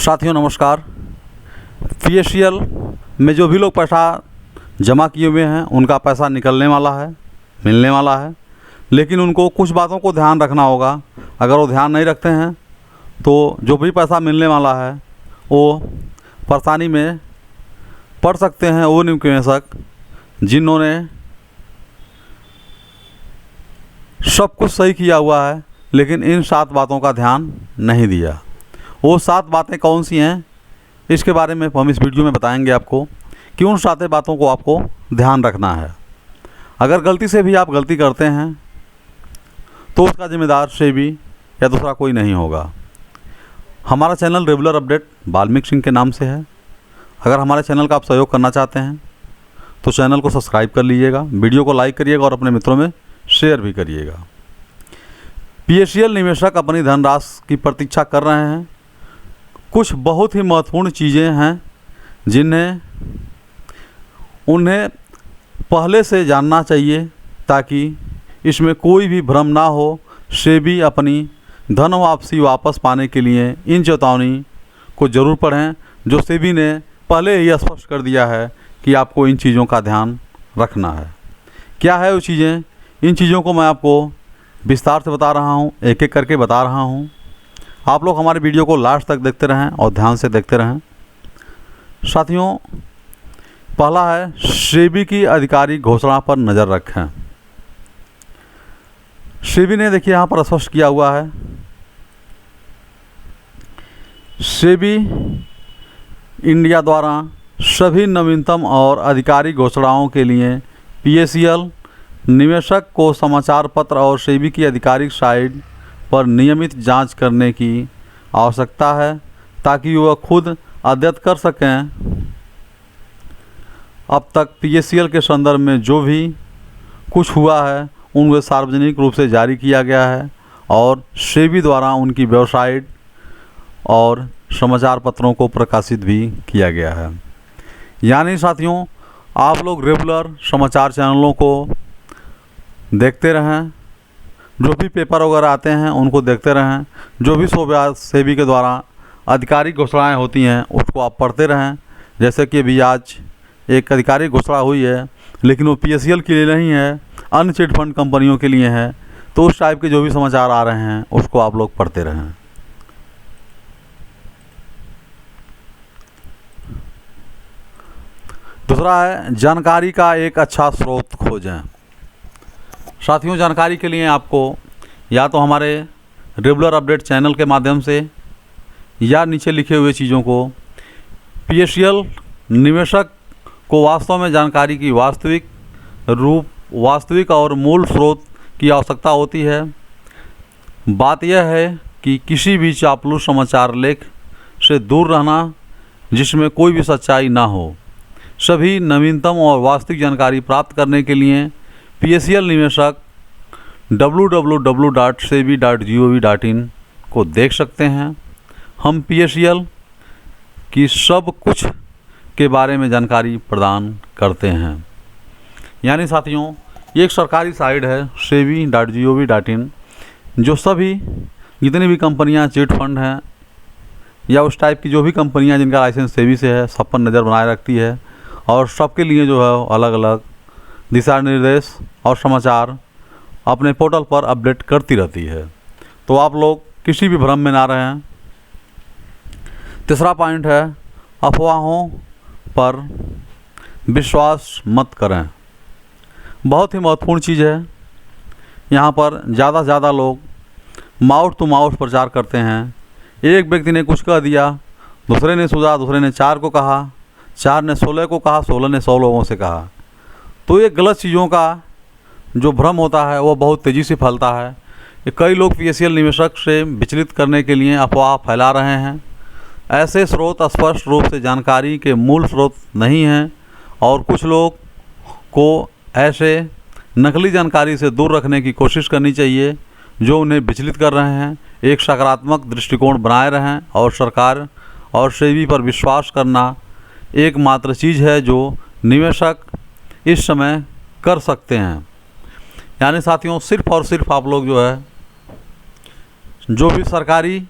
साथियों नमस्कार। पीएससीएल में जो भी लोग पैसा जमा किए हुए हैं उनका पैसा निकलने वाला है, मिलने वाला है, लेकिन उनको कुछ बातों को ध्यान रखना होगा। अगर वो ध्यान नहीं रखते हैं तो जो भी पैसा मिलने वाला है वो परेशानी में पड़ सकते हैं वो निवेशक जिन्होंने सब कुछ सही किया हुआ है लेकिन इन 7 बातों का ध्यान नहीं दिया। वो 7 बातें कौन सी हैं इसके बारे में हम इस वीडियो में बताएंगे आपको कि उन 7 बातों को आपको ध्यान रखना है। अगर गलती से भी आप गलती करते हैं तो उसका जिम्मेदार सेबी या दूसरा कोई नहीं होगा। हमारा channel regular update Valmiki Singh के नाम से है। अगर हमारे चैनल का आप सहयोग करना चाहते हैं तो चैनल को सब्सक्राइब कर लीजिएगा, वीडियो को लाइक करिएगा और अपने मित्रों में शेयर भी करिएगा। पीएससीएल निवेशक अपनी धनराशि की प्रतीक्षा कर रहे हैं। कुछ बहुत ही महत्वपूर्ण चीज़ें हैं जिन्हें उन्हें पहले से जानना चाहिए ताकि इसमें कोई भी भ्रम ना हो। सेबी अपनी धन वापसी वापस पाने के लिए इन चेतावनी को ज़रूर पढ़ें जो सेबी ने पहले ही स्पष्ट कर दिया है कि आपको इन चीज़ों का ध्यान रखना है। क्या है वो चीज़ें? इन चीज़ों को मैं आपको विस्तार से बता रहा हूँ, एक एक करके बता रहा हूँ। आप लोग हमारे वीडियो को लास्ट तक देखते रहें और ध्यान से देखते रहें। साथियों, पहला है सेबी की आधिकारिक घोषणा पर नज़र रखें। सेबी ने देखिए यहाँ पर स्पष्ट किया हुआ है, सेबी इंडिया द्वारा सभी नवीनतम और आधिकारिक घोषणाओं के लिए पीएससीएल निवेशक को समाचार पत्र और सेबी की आधिकारिक साइट पर नियमित जांच करने की आवश्यकता है ताकि वह खुद अध्ययन कर सकें। अब तक पीएससीएल के संदर्भ में जो भी कुछ हुआ है उनको सार्वजनिक रूप से जारी किया गया है और सेबी द्वारा उनकी वेबसाइट और समाचार पत्रों को प्रकाशित भी किया गया है। यानी साथियों, आप लोग रेगुलर समाचार चैनलों को देखते रहें, जो भी पेपर वगैरह आते हैं उनको देखते रहें, जो भी सेबी के द्वारा आधिकारिक घोषणाएं होती हैं उसको आप पढ़ते रहें। जैसे कि अभी आज एक आधिकारिक घोषणा हुई है लेकिन वो पीएससीएल के लिए नहीं है, अन्य चिट फंड कंपनियों के लिए है। तो उस टाइप के जो भी समाचार आ रहे हैं उसको आप लोग पढ़ते रहें। दूसरा है जानकारी का एक अच्छा स्रोत खोजें। साथियों, जानकारी के लिए आपको या तो हमारे रेगुलर अपडेट चैनल के माध्यम से या नीचे लिखे हुए चीज़ों को पीएससीएल निवेशक को वास्तव में जानकारी की वास्तविक और मूल स्रोत की आवश्यकता होती है। बात यह है कि किसी भी चापलूस समाचार लेख से दूर रहना जिसमें कोई भी सच्चाई ना हो। सभी नवीनतम और वास्तविक जानकारी प्राप्त करने के लिए पीएससीएल निवेशक www.sebi.gov.in को देख सकते हैं। हम पीएससीएल की सब कुछ के बारे में जानकारी प्रदान करते हैं। यानी साथियों, ये एक सरकारी साइट है sebi.gov.in जो सभी जितनी भी कंपनियां चिट फंड हैं या उस टाइप की जो भी कंपनियां जिनका लाइसेंस सेबी से है सब पर नज़र बनाए रखती है और सबके लिए जो है अलग अलग दिशा निर्देश और समाचार अपने पोर्टल पर अपडेट करती रहती है। तो आप लोग किसी भी भ्रम में ना रहें। तीसरा पॉइंट है अफवाहों पर विश्वास मत करें। बहुत ही महत्वपूर्ण चीज़ है। यहाँ पर ज़्यादा से ज़्यादा लोग माउथ टू माउथ प्रचार करते हैं। एक व्यक्ति ने कुछ कह दिया, दूसरे ने सुना, दूसरे ने 4 को कहा, 4 ने 16 को कहा, 16 ने 100 लोगों से कहा। तो ये गलत चीज़ों का जो भ्रम होता है वो बहुत तेज़ी से फैलता है। ये कई लोग पीएससीएल निवेशक से विचलित करने के लिए अफवाह फैला रहे हैं। ऐसे स्रोत स्पष्ट रूप से जानकारी के मूल स्रोत नहीं हैं और कुछ लोग को ऐसे नकली जानकारी से दूर रखने की कोशिश करनी चाहिए जो उन्हें विचलित कर रहे हैं। एक सकारात्मक दृष्टिकोण बनाए रहें और सरकार और सेबी पर विश्वास करना एकमात्र चीज़ है जो निवेशक इस समय कर सकते हैं। यानी साथियों, सिर्फ और सिर्फ आप लोग जो है जो भी सरकार की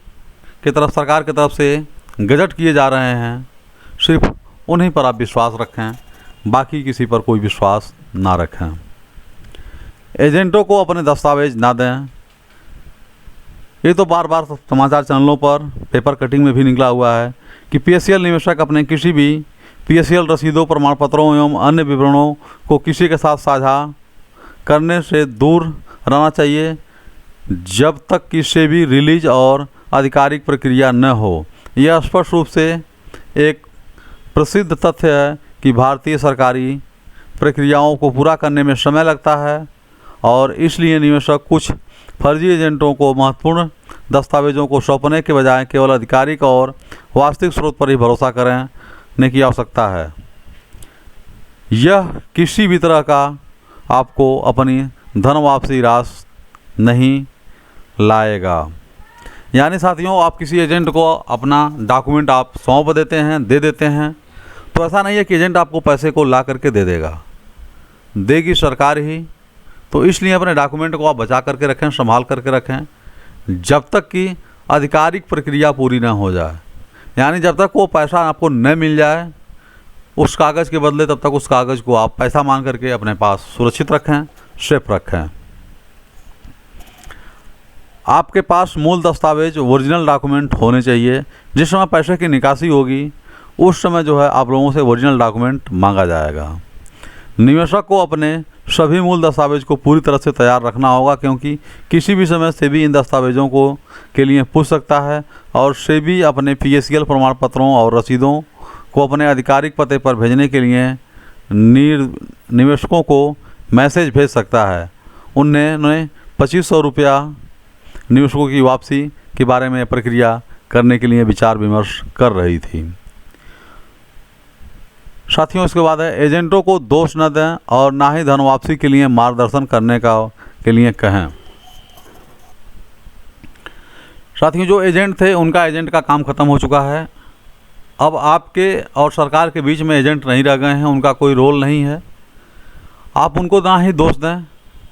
तरफ से गजट किए जा रहे हैं, सिर्फ उन्हीं पर आप विश्वास रखें, बाकी किसी पर कोई विश्वास ना रखें। एजेंटों को अपने दस्तावेज ना दें। ये तो बार बार समाचार चैनलों पर पेपर कटिंग में भी निकला हुआ है कि पीएससीएल निवेशक अपने किसी भी पीएससीएल रसीदों, प्रमाण पत्रों एवं अन्य विवरणों को किसी के साथ साझा करने से दूर रहना चाहिए जब तक कि सेबी रिलीज और आधिकारिक प्रक्रिया न हो। यह स्पष्ट रूप से एक प्रसिद्ध तथ्य है कि भारतीय सरकारी प्रक्रियाओं को पूरा करने में समय लगता है और इसलिए निवेशक कुछ फर्जी एजेंटों को महत्वपूर्ण दस्तावेजों को सौंपने के बजाय केवल आधिकारिक और वास्तविक स्रोत पर ही भरोसा करने की आवश्यकता है। यह किसी भी तरह का आपको अपनी धन वापसी राशि नहीं लाएगा। यानी साथियों, आप किसी एजेंट को अपना डॉक्यूमेंट आप सौंप देते हैं, दे देते हैं, तो ऐसा नहीं है कि एजेंट आपको पैसे को ला करके दे देगा, देगी सरकार ही। तो इसलिए अपने डॉक्यूमेंट को आप बचा करके रखें, संभाल करके रखें जब तक कि आधिकारिक प्रक्रिया पूरी ना हो जाए। यानी जब तक वो पैसा आपको न मिल जाए उस कागज़ के बदले, तब तक उस कागज़ को आप पैसा मान करके अपने पास सुरक्षित रखें, सेफ रखें। आपके पास मूल दस्तावेज, ओरिजिनल डॉक्यूमेंट होने चाहिए। जिस समय पैसे की निकासी होगी उस समय जो है आप लोगों से ओरिजिनल डॉक्यूमेंट मांगा जाएगा। निवेशक को अपने सभी मूल दस्तावेज को पूरी तरह से तैयार रखना होगा, क्योंकि किसी भी समय सेबी इन दस्तावेजों को के लिए पूछ सकता है और सेबी अपने पीएससीएल प्रमाण पत्रों और रसीदों को अपने आधिकारिक पते पर भेजने के लिए निवेशकों को मैसेज भेज सकता है। उन्होंने 2500 रुपया निवेशकों की वापसी के बारे में प्रक्रिया करने के लिए विचार विमर्श कर रही थी। साथियों, इसके बाद है एजेंटों को दोष न दें और ना ही धन वापसी के लिए मार्गदर्शन करने के लिए कहें। साथियों, जो एजेंट थे उनका एजेंट का काम ख़त्म हो चुका है। अब आपके और सरकार के बीच में एजेंट नहीं रह गए हैं, उनका कोई रोल नहीं है। आप उनको ना ही दोष दें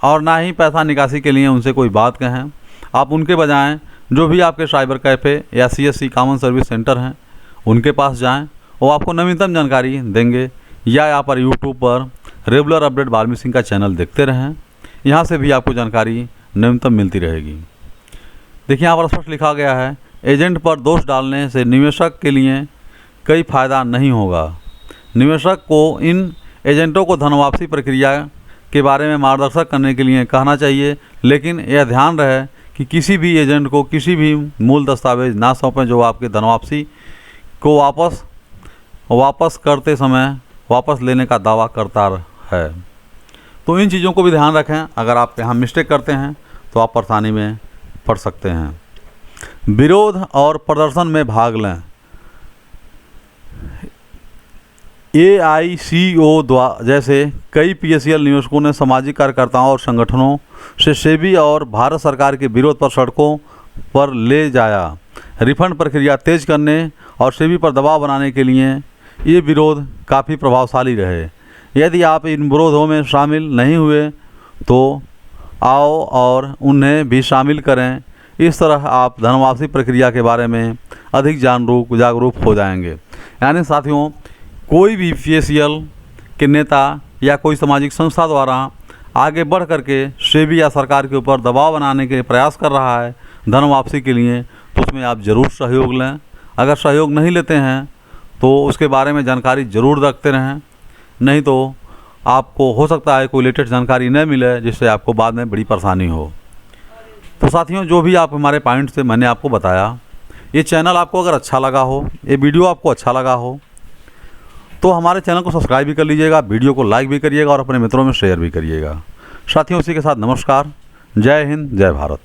और ना ही पैसा निकासी के लिए उनसे कोई बात कहें। आप उनके बजाय जो भी आपके साइबर कैफ़े या सीएससी कॉमन सर्विस सेंटर हैं उनके पास जाएं, वो आपको नवीनतम जानकारी देंगे। या यहाँ पर यूट्यूब पर रेगुलर अपडेट वाल्मीकि सिंह का चैनल देखते रहें, यहाँ से भी आपको जानकारी नवीनतम मिलती रहेगी। देखिए, यहाँ पर स्पष्ट लिखा गया है, एजेंट पर दोष डालने से निवेशक के लिए कोई फ़ायदा नहीं होगा। निवेशक को इन एजेंटों को धन वापसी प्रक्रिया के बारे में मार्गदर्शन करने के लिए कहना चाहिए, लेकिन यह ध्यान रहे कि किसी भी एजेंट को किसी भी मूल दस्तावेज ना सौंपें जो आपके धन वापसी को वापस करते समय वापस लेने का दावा करता है। तो इन चीज़ों को भी ध्यान रखें। अगर आप यहाँ मिस्टेक करते हैं तो आप परेशानी में पड़ सकते हैं। विरोध और प्रदर्शन में भाग लें। AICO जैसे कई पीएससीएल निवेशकों ने सामाजिक कार्यकर्ताओं और संगठनों से सेबी और भारत सरकार के विरोध पर सड़कों पर ले जाया। रिफंड प्रक्रिया तेज करने और सेबी पर दबाव बनाने के लिए ये विरोध काफ़ी प्रभावशाली रहे। यदि आप इन विरोधों में शामिल नहीं हुए तो आओ और उन्हें भी शामिल करें। इस तरह आप धन वापसी प्रक्रिया के बारे में अधिक जागरूक हो जाएंगे। यानी साथियों, कोई भी पीएससीएल के नेता या कोई सामाजिक संस्था द्वारा आगे बढ़ करके सेबी या सरकार के ऊपर दबाव बनाने के प्रयास कर रहा है धन वापसी के लिए, तो उसमें आप ज़रूर सहयोग लें। अगर सहयोग नहीं लेते हैं तो उसके बारे में जानकारी ज़रूर रखते रहें, नहीं तो आपको हो सकता है कोई लेटेस्ट जानकारी न मिले जिससे आपको बाद में बड़ी परेशानी हो। तो साथियों, जो भी आप हमारे पॉइंट से मैंने आपको बताया, ये चैनल आपको अगर अच्छा लगा हो, ये वीडियो आपको अच्छा लगा हो, तो हमारे चैनल को सब्सक्राइब भी कर लीजिएगा, वीडियो को लाइक भी करिएगा और अपने मित्रों में शेयर भी करिएगा। साथियों, इसी के साथ नमस्कार, जय हिंद, जय भारत।